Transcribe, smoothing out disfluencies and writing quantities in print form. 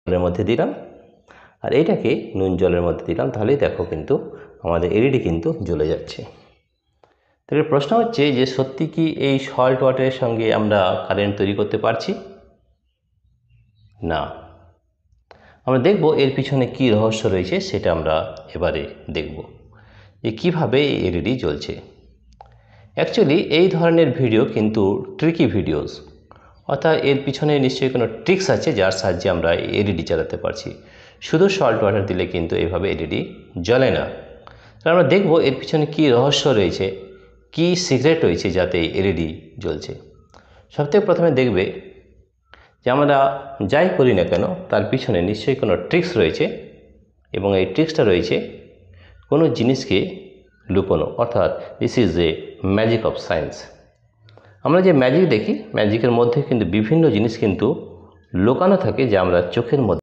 জলের মধ্যে দিলাম আর এটাকে নুন জলের মধ্যে দিলাম, তাহলেই দেখো কিন্তু আমাদের এলইডি কিন্তু জ্বলে যাচ্ছে। তাহলে প্রশ্ন হচ্ছে যে সত্যি কি এই সল্ট ওয়াটারের সঙ্গে আমরা কারেন্ট তৈরি করতে পারছি? না। আমরা দেখব এর পিছনে কি রহস্য রয়েছে, সেটা আমরা এবারে দেখব যে কীভাবে এই এলইডি জ্বলছে। অ্যাকচুয়ালি এই ধরনের ভিডিও কিন্তু ট্রিকি ভিডিওস, অর্থাৎ এর পিছনে নিশ্চয়ই কোনো ট্রিক্স আছে যার সাহায্যে আমরা এলইডি চালাতে পারছি। শুধু সল্ট ওয়াটার দিলে কিন্তু এইভাবে এলইডি জ্বলে না। তাহলে আমরা দেখব এর পিছনে কী রহস্য রয়েছে, কি সিক্রেট রয়েছে যাতে এলইডি জ্বলছে। সবথেকে প্রথমে দেখবে যে আমরা যাই করি না কেন তার পিছনে নিশ্চয়ই কোনো ট্রিক্স রয়েছে, এবং এই ট্রিক্সটা রয়েছে কোনো জিনিসকে লুকোনো, অর্থাৎ this is a magic of science. আমরা যে ম্যাজিক দেখি, ম্যাজিকের মধ্যে কিন্তু বিভিন্ন জিনিস কিন্তু লুকানো থাকে যা আমরা চোখের মধ্যে